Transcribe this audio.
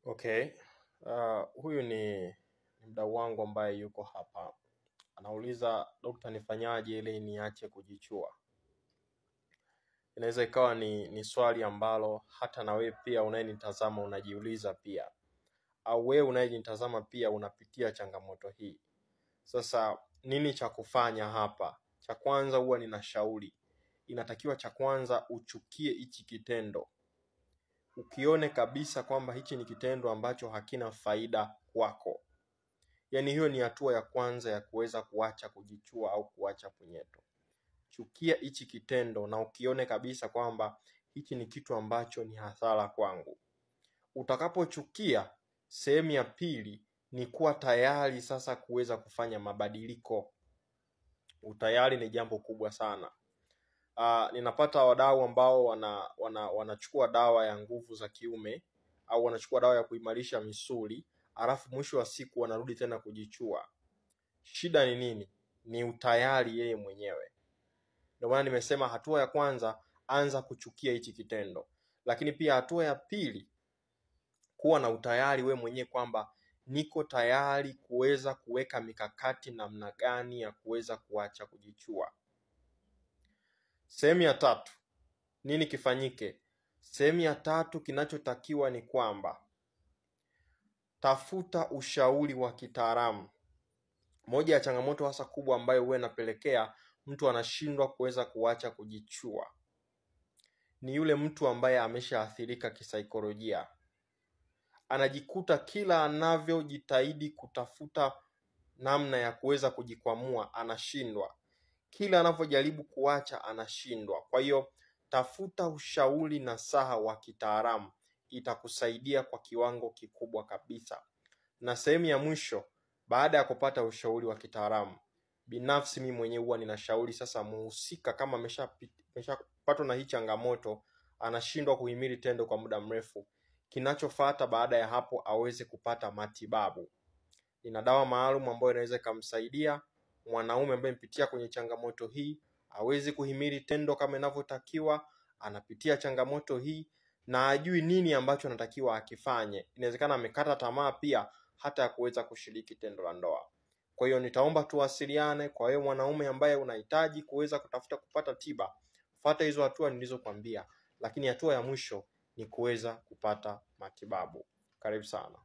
Okay. Huyu ni mdau wangu ambaye yuko hapa. Anauliza, dokta, nifanyaje ili niache kujichua? Inaweza ikawa ni swali ambalo hata na wewe pia unayenitazama unajiuliza pia. Au wewe unayenitazama pia unapitia changamoto hii. Sasa nini cha kufanya hapa? Cha kwanza huwa ninashauri. Inatakiwa cha kwanza uchukie hichi kitendo. Ukione kabisa kwamba hichi ni kitendo ambacho hakina faida kwako. Yaani hiyo ni hatua ya kwanza ya kuweza kuacha kujichua au kuacha punyeto. Chukia hichi kitendo na ukione kabisa kwamba hichi ni kitu ambacho ni hasara kwangu. Utakapochukia, sehemu ya pili ni kuwa tayari sasa kuweza kufanya mabadiliko. Utayari ni jambo kubwa sana. Ninapata wadau ambao wanachukua dawa ya nguvu za kiume au wanachukua dawa ya kuimarisha misuli, alafu mwisho wa siku wanarudi tena kujichua. Shida ni nini? Ni utayari yeye mwenyewe. Ndio maana nimesema hatua ya kwanza, anza kuchukia hichi kitendo. Lakini pia hatua ya pili, kuwa na utayari wewe mwenyewe kwamba niko tayari kuweza kuweka mikakati namna gani ya kuweza kuacha kujichua. Sehemu ya tatu, nini kifanyike? Sehemu ya tatu kinachotakiwa ni kwamba tafuta ushauri wa kitaalamu. Moja ya changamoto hasa kubwa ambayo huwa inapelekea mtu anashindwa kuweza kuacha kujichua ni yule mtu ambaye ameshaathirika kisaikolojia. Anajikuta kila anavyojitahidi kutafuta namna ya kuweza kujikwamua anashindwa. Kila anavyojaribu kuacha anashindwa. Kwa hiyo tafuta ushauri nasaha wa kitaalamu, itakusaidia kwa kiwango kikubwa kabisa. Na sehemu ya mwisho, baada ya kupata ushauri wa kitaalamu, binafsi mimi mwenyewe huwa ninashauri sasa muhusika kama ameshapatwa na hii changamoto, anashindwa kuhimili tendo kwa muda mrefu, kinachofuata baada ya hapo aweze kupata matibabu. Ina dawa maalum ambayo inaweza kumsaidia mwanaume ambaye mpitia kwenye changamoto hii aweze kuhimili tendo kama inavyotakiwa, anapitia changamoto hii na ajui nini ambacho anatakiwa akifanye. Inawezekana amekata tamaa pia hata ya kuweza kushiriki tendo la ndoa. Kwa hiyo nitaomba tuwasiliane. Kwa wewe mwanaume ambaye unahitaji kuweza kutafuta kupata tiba, fuata hizo hatua nilizokuambia, lakini hatua ya mwisho ni kuweza kupata matibabu. Karibu sana.